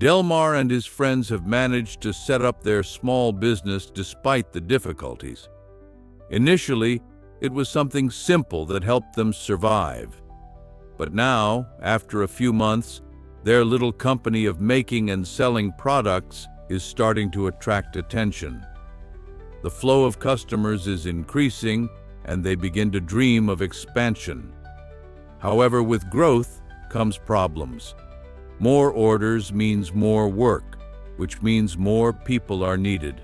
Delmar and his friends have managed to set up their small business despite the difficulties. Initially, it was something simple that helped them survive. But now, after a few months, their little company of making and selling products is starting to attract attention. The flow of customers is increasing, and they begin to dream of expansion. However, with growth comes problems. More orders means more work, which means more people are needed.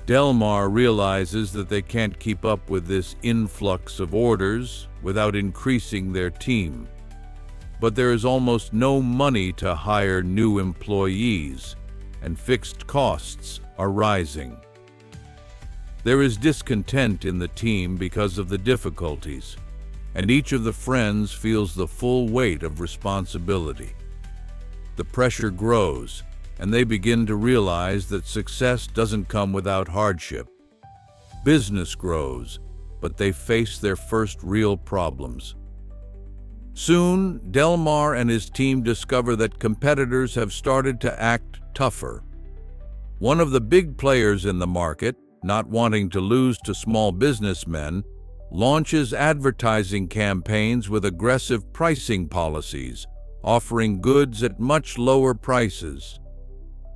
Delmar realizes that they can't keep up with this influx of orders without increasing their team. But there is almost no money to hire new employees, and fixed costs are rising. There is discontent in the team because of the difficulties, and each of the friends feels the full weight of responsibility. The pressure grows, and they begin to realize that success doesn't come without hardship. Business grows, but they face their first real problems. Soon, Delmar and his team discover that competitors have started to act tougher. One of the big players in the market, not wanting to lose to small businessmen, launches advertising campaigns with aggressive pricing policies, offering goods at much lower prices.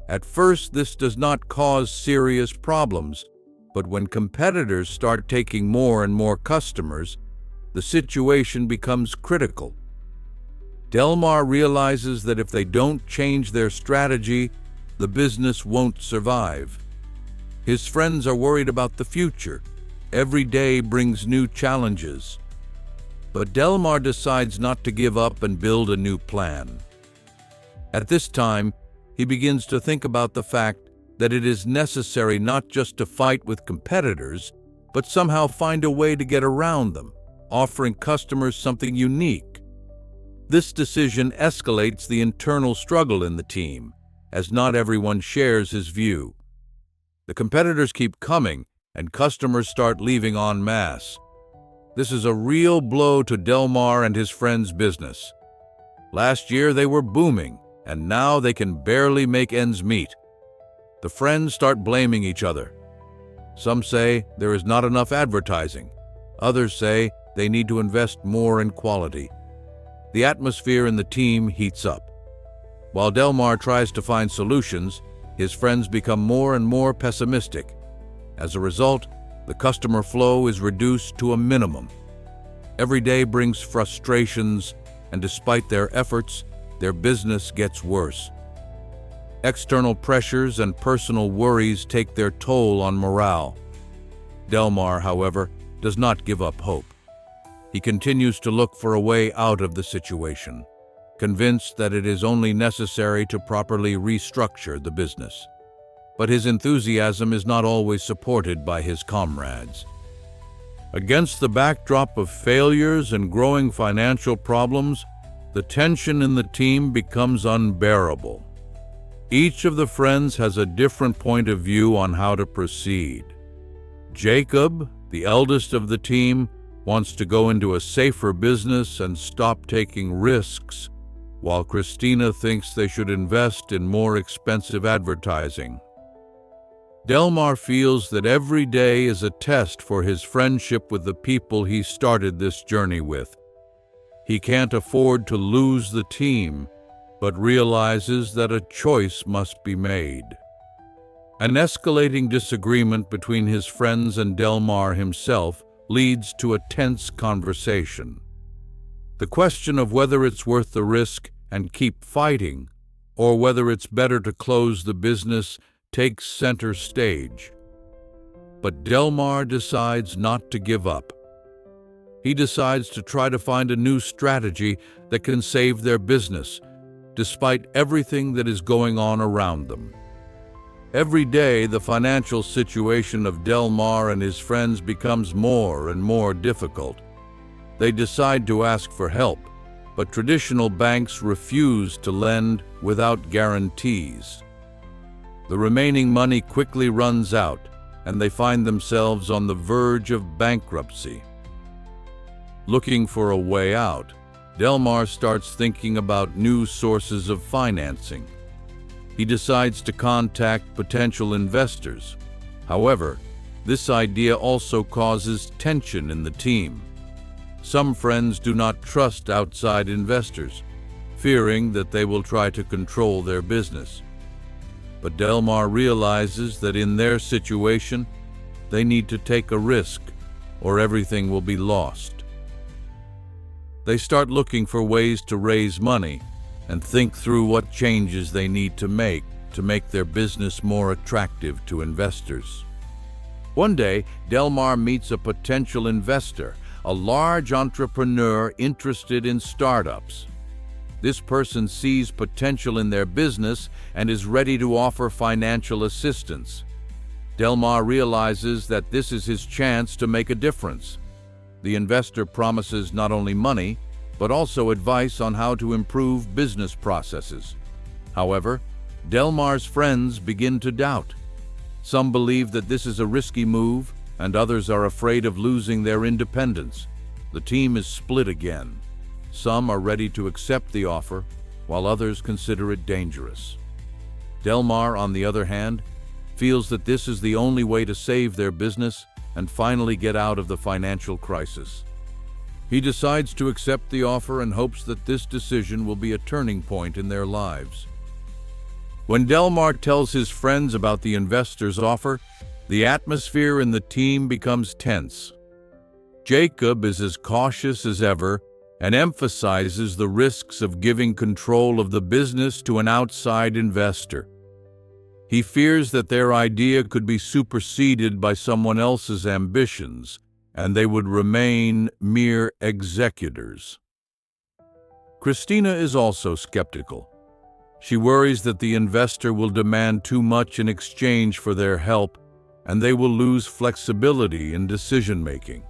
At first, this does not cause serious problems, but when competitors start taking more and more customers, the situation becomes critical. Delmar realizes that if they don't change their strategy, the business won't survive. His friends are worried about the future. Every day brings new challenges. But Delmar decides not to give up and build a new plan. At this time, he begins to think about the fact that it is necessary not just to fight with competitors, but somehow find a way to get around them, offering customers something unique. This decision escalates the internal struggle in the team, as not everyone shares his view. The competitors keep coming, and customers start leaving en masse. This is a real blow to Delmar and his friends' business. Last year they were booming, and now they can barely make ends meet. The friends start blaming each other. Some say there is not enough advertising. Others say they need to invest more in quality. The atmosphere in the team heats up. While Delmar tries to find solutions, his friends become more and more pessimistic. As a result, the customer flow is reduced to a minimum. Every day brings frustrations, and despite their efforts, their business gets worse. External pressures and personal worries take their toll on morale. Delmar, however, does not give up hope. He continues to look for a way out of the situation, convinced that it is only necessary to properly restructure the business. But his enthusiasm is not always supported by his comrades. Against the backdrop of failures and growing financial problems, the tension in the team becomes unbearable. Each of the friends has a different point of view on how to proceed. Jacob, the eldest of the team, wants to go into a safer business and stop taking risks, while Christina thinks they should invest in more expensive advertising. Delmar feels that every day is a test for his friendship with the people he started this journey with. He can't afford to lose the team, but realizes that a choice must be made. An escalating disagreement between his friends and Delmar himself leads to a tense conversation. The question of whether it's worth the risk and keep fighting, or whether it's better to close the business, takes center stage. But Delmar decides not to give up. He decides to try to find a new strategy that can save their business, despite everything that is going on around them. Every day, the financial situation of Delmar and his friends becomes more and more difficult. They decide to ask for help, but traditional banks refuse to lend without guarantees. The remaining money quickly runs out, and they find themselves on the verge of bankruptcy. Looking for a way out, Delmar starts thinking about new sources of financing. He decides to contact potential investors. However, this idea also causes tension in the team. Some friends do not trust outside investors, fearing that they will try to control their business. But Delmar realizes that in their situation, they need to take a risk or everything will be lost. They start looking for ways to raise money and think through what changes they need to make their business more attractive to investors. One day, Delmar meets a potential investor, a large entrepreneur interested in startups. This person sees potential in their business and is ready to offer financial assistance. Delmar realizes that this is his chance to make a difference. The investor promises not only money, but also advice on how to improve business processes. However, Delmar's friends begin to doubt. Some believe that this is a risky move, and others are afraid of losing their independence. The team is split again. Some are ready to accept the offer, while others consider it dangerous. Delmar, on the other hand, feels that this is the only way to save their business and finally get out of the financial crisis. He decides to accept the offer and hopes that this decision will be a turning point in their lives. When Delmar tells his friends about the investor's offer, the atmosphere in the team becomes tense. Jacob is as cautious as ever and emphasizes the risks of giving control of the business to an outside investor. He fears that their idea could be superseded by someone else's ambitions, and they would remain mere executors. Christina is also skeptical. She worries that the investor will demand too much in exchange for their help, and they will lose flexibility in decision-making.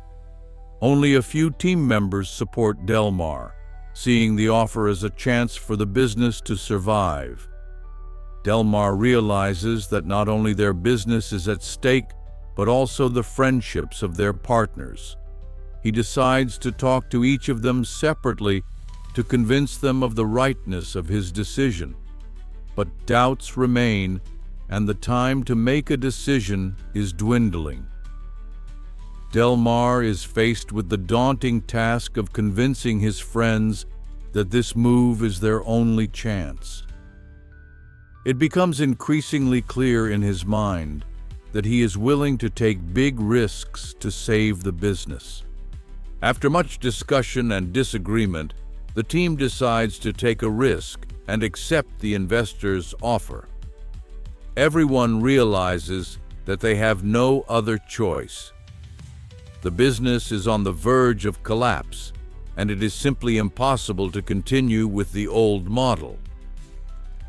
Only a few team members support Delmar, seeing the offer as a chance for the business to survive. Delmar realizes that not only their business is at stake, but also the friendships of their partners. He decides to talk to each of them separately to convince them of the rightness of his decision. But doubts remain, and the time to make a decision is dwindling. Delmar is faced with the daunting task of convincing his friends that this move is their only chance. It becomes increasingly clear in his mind that he is willing to take big risks to save the business. After much discussion and disagreement, the team decides to take a risk and accept the investor's offer. Everyone realizes that they have no other choice. The business is on the verge of collapse, and it is simply impossible to continue with the old model.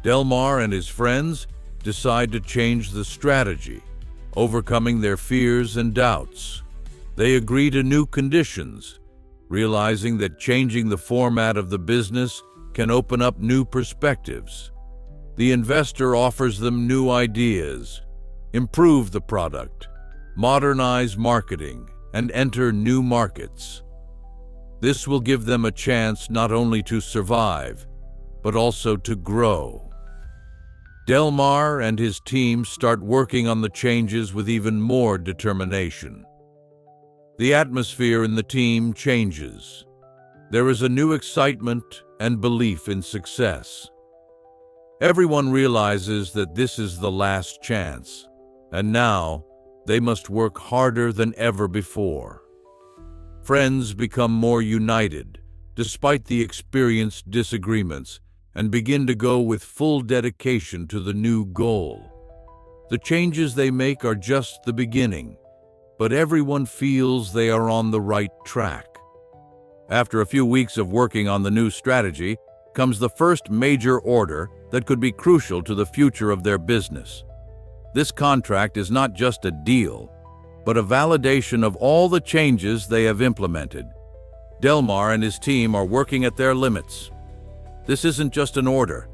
Delmar and his friends decide to change the strategy, overcoming their fears and doubts. They agree to new conditions, realizing that changing the format of the business can open up new perspectives. The investor offers them new ideas, improve the product, modernize marketing, and enter new markets. This will give them a chance not only to survive, but also to grow. Delmar and his team start working on the changes with even more determination. The atmosphere in the team changes. There is a new excitement and belief in success. Everyone realizes that this is the last chance, and now they must work harder than ever before. Friends become more united, despite the experienced disagreements, and begin to go with full dedication to the new goal. The changes they make are just the beginning, but everyone feels they are on the right track. After a few weeks of working on the new strategy, comes the first major order that could be crucial to the future of their business. This contract is not just a deal, but a validation of all the changes they have implemented. Delmar and his team are working at their limits. This isn't just an order.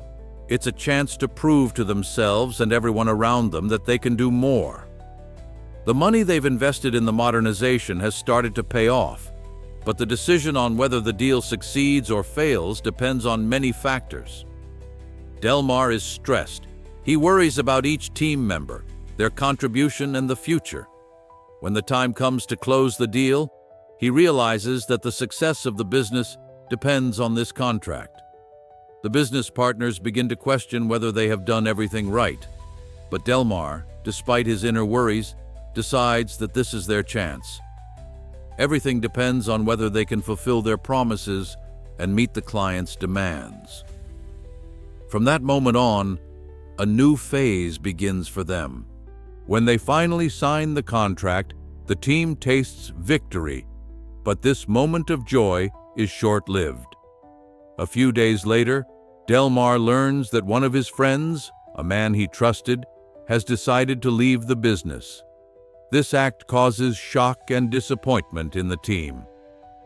It's a chance to prove to themselves and everyone around them that they can do more. The money they've invested in the modernization has started to pay off, but the decision on whether the deal succeeds or fails depends on many factors. Delmar is stressed. He worries about each team member, their contribution, and the future. When the time comes to close the deal, he realizes that the success of the business depends on this contract. The business partners begin to question whether they have done everything right, but Delmar, despite his inner worries, decides that this is their chance. Everything depends on whether they can fulfill their promises and meet the client's demands. From that moment on, a new phase begins for them. When they finally sign the contract, the team tastes victory, but this moment of joy is short-lived. A few days later, Delmar learns that one of his friends, a man he trusted, has decided to leave the business. This act causes shock and disappointment in the team.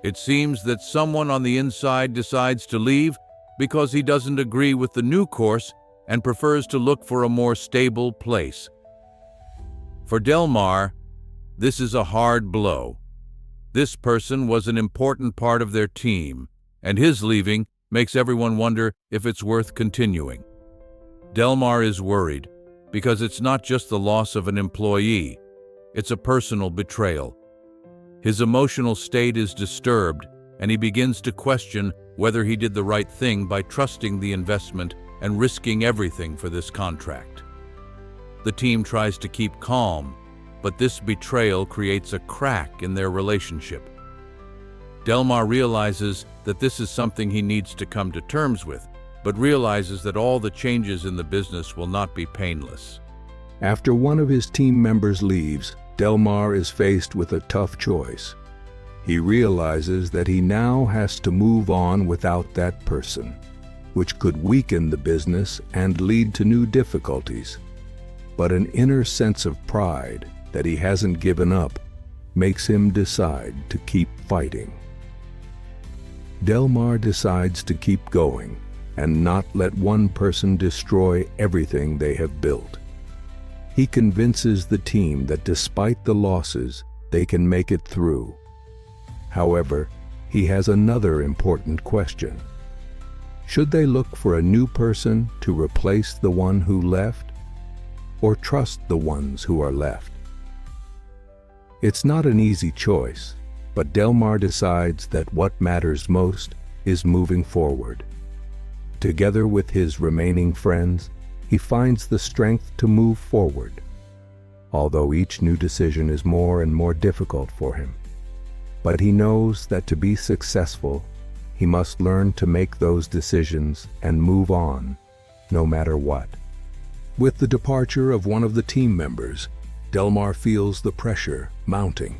It seems that someone on the inside decides to leave because he doesn't agree with the new course and prefers to look for a more stable place. For Delmar, this is a hard blow. This person was an important part of their team, and his leaving makes everyone wonder if it's worth continuing. Delmar is worried because it's not just the loss of an employee, it's a personal betrayal. His emotional state is disturbed, and he begins to question whether he did the right thing by trusting the investment and risking everything for this contract. The team tries to keep calm, but this betrayal creates a crack in their relationship. Delmar realizes that this is something he needs to come to terms with, but realizes that all the changes in the business will not be painless. After one of his team members leaves, Delmar is faced with a tough choice. He realizes that he now has to move on without that person, which could weaken the business and lead to new difficulties. But an inner sense of pride that he hasn't given up makes him decide to keep fighting. Delmar decides to keep going and not let one person destroy everything they have built. He convinces the team that despite the losses, they can make it through. However, he has another important question. Should they look for a new person to replace the one who left, or trust the ones who are left? It's not an easy choice, but Delmar decides that what matters most is moving forward. Together with his remaining friends, he finds the strength to move forward, although each new decision is more and more difficult for him. But he knows that to be successful, he must learn to make those decisions and move on, no matter what. With the departure of one of the team members, Delmar feels the pressure mounting.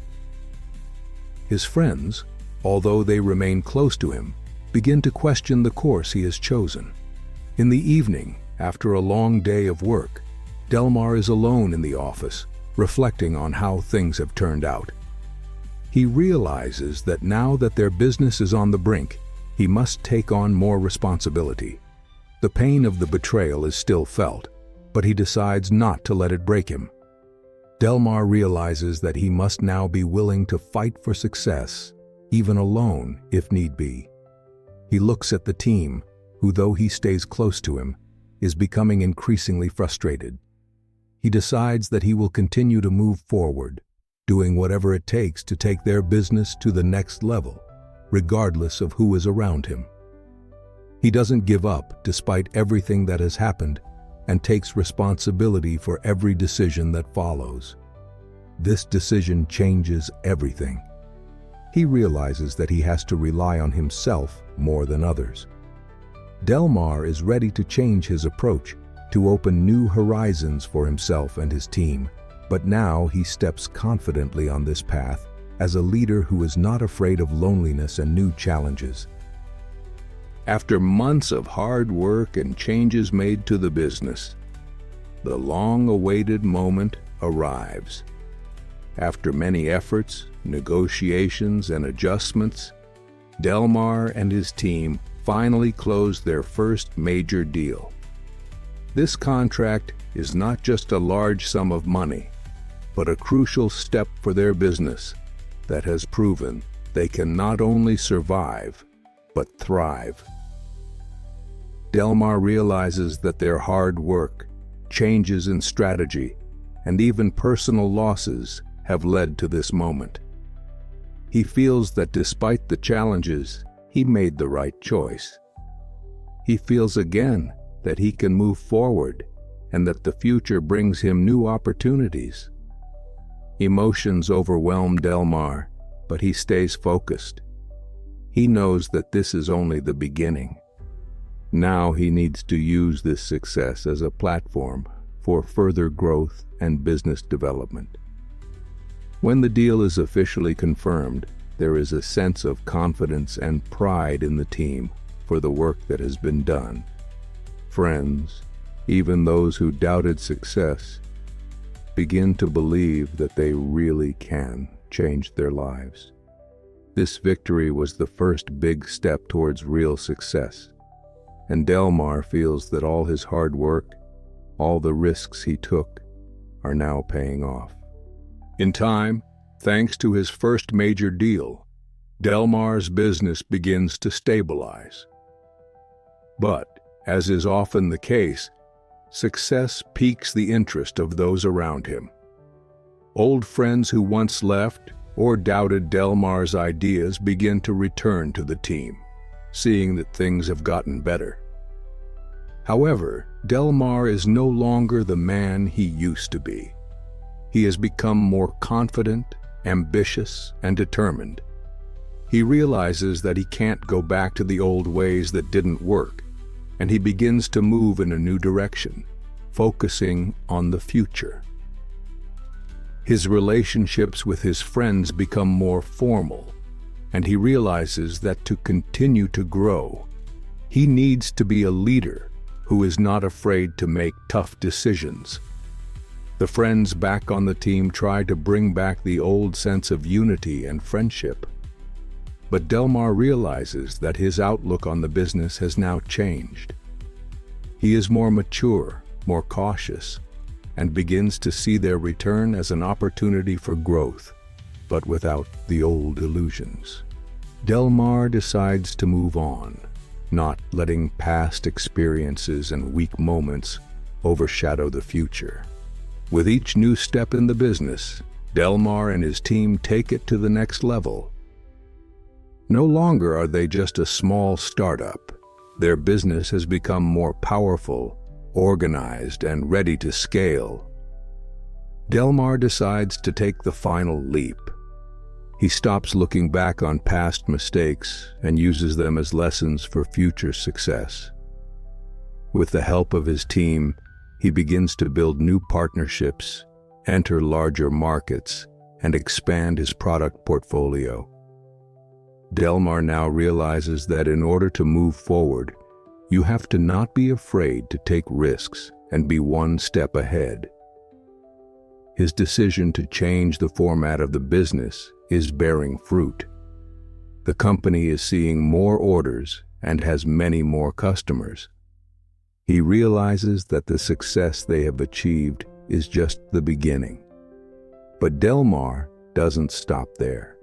His friends, although they remain close to him, begin to question the course he has chosen. In the evening, after a long day of work, Delmar is alone in the office, reflecting on how things have turned out. He realizes that now that their business is on the brink, he must take on more responsibility. The pain of the betrayal is still felt, but he decides not to let it break him. Delmar realizes that he must now be willing to fight for success, even alone if need be. He looks at the team, who, though he stays close to him, is becoming increasingly frustrated. He decides that he will continue to move forward, doing whatever it takes to take their business to the next level, regardless of who is around him. He doesn't give up despite everything that has happened and takes responsibility for every decision that follows. This decision changes everything. He realizes that he has to rely on himself more than others. Delmar is ready to change his approach, to open new horizons for himself and his team, but now he steps confidently on this path as a leader who is not afraid of loneliness and new challenges. After months of hard work and changes made to the business, the long-awaited moment arrives. After many efforts, negotiations, and adjustments, Delmar and his team finally closed their first major deal. This contract is not just a large sum of money, but a crucial step for their business that has proven they can not only survive, but thrive. Delmar realizes that their hard work, changes in strategy, and even personal losses have led to this moment. He feels that despite the challenges, he made the right choice. He feels again that he can move forward and that the future brings him new opportunities. Emotions overwhelm Delmar, but he stays focused. He knows that this is only the beginning. Now he needs to use this success as a platform for further growth and business development. When the deal is officially confirmed, there is a sense of confidence and pride in the team for the work that has been done. Friends, even those who doubted success, begin to believe that they really can change their lives. This victory was the first big step towards real success, and Delmar feels that all his hard work, all the risks he took, are now paying off. In time, thanks to his first major deal, Delmar's business begins to stabilize. But, as is often the case, success piques the interest of those around him. Old friends who once left or doubted Delmar's ideas begin to return to the team, seeing that things have gotten better. However, Delmar is no longer the man he used to be. He has become more confident, ambitious, and determined. He realizes that he can't go back to the old ways that didn't work, and he begins to move in a new direction, focusing on the future. His relationships with his friends become more formal, and he realizes that to continue to grow, he needs to be a leader who is not afraid to make tough decisions. The friends back on the team try to bring back the old sense of unity and friendship. But Delmar realizes that his outlook on the business has now changed. He is more mature, more cautious, and begins to see their return as an opportunity for growth, but without the old illusions. Delmar decides to move on, not letting past experiences and weak moments overshadow the future. With each new step in the business, Delmar and his team take it to the next level. No longer are they just a small startup. Their business has become more powerful, organized, and ready to scale. Delmar decides to take the final leap. He stops looking back on past mistakes and uses them as lessons for future success. With the help of his team, he begins to build new partnerships, enter larger markets, and expand his product portfolio. Delmar now realizes that in order to move forward, you have to not be afraid to take risks and be one step ahead. His decision to change the format of the business is bearing fruit. The company is seeing more orders and has many more customers. He realizes that the success they have achieved is just the beginning. But Delmar doesn't stop there.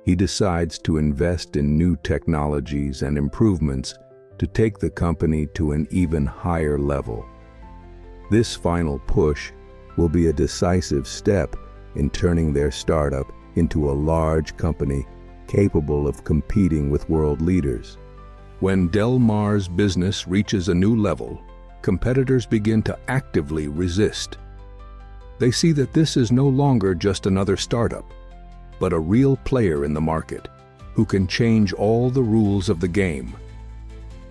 He decides to invest in new technologies and improvements to take the company to an even higher level. This final push will be a decisive step in turning their startup into a large company capable of competing with world leaders. When Delmar's business reaches a new level, competitors begin to actively resist. They see that this is no longer just another startup, but a real player in the market who can change all the rules of the game.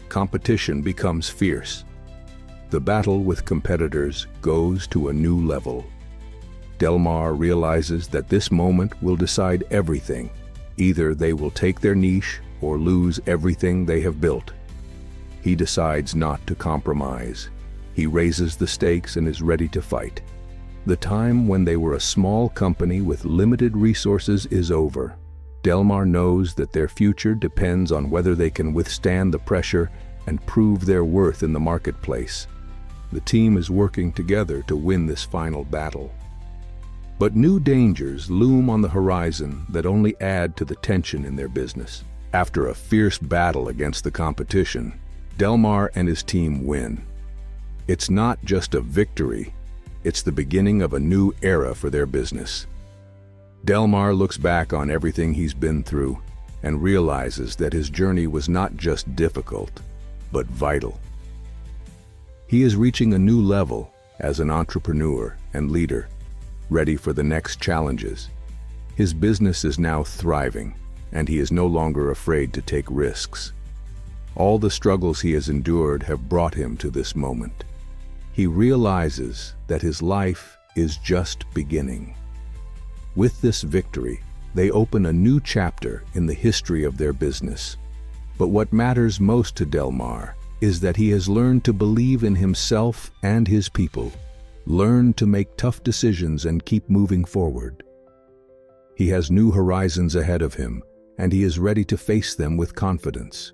Competition becomes fierce. The battle with competitors goes to a new level. Delmar realizes that this moment will decide everything. Either they will take their niche or lose everything they have built. He decides not to compromise. He raises the stakes and is ready to fight. The time when they were a small company with limited resources is over. Delmar knows that their future depends on whether they can withstand the pressure and prove their worth in the marketplace. The team is working together to win this final battle. But new dangers loom on the horizon that only add to the tension in their business. After a fierce battle against the competition, Delmar and his team win. It's not just a victory, it's the beginning of a new era for their business. Delmar looks back on everything he's been through and realizes that his journey was not just difficult, but vital. He is reaching a new level as an entrepreneur and leader, ready for the next challenges. His business is now thriving, and he is no longer afraid to take risks. All the struggles he has endured have brought him to this moment. He realizes that his life is just beginning. With this victory, they open a new chapter in the history of their business. But what matters most to Delmar is that he has learned to believe in himself and his people, learned to make tough decisions and keep moving forward. He has new horizons ahead of him, and he is ready to face them with confidence.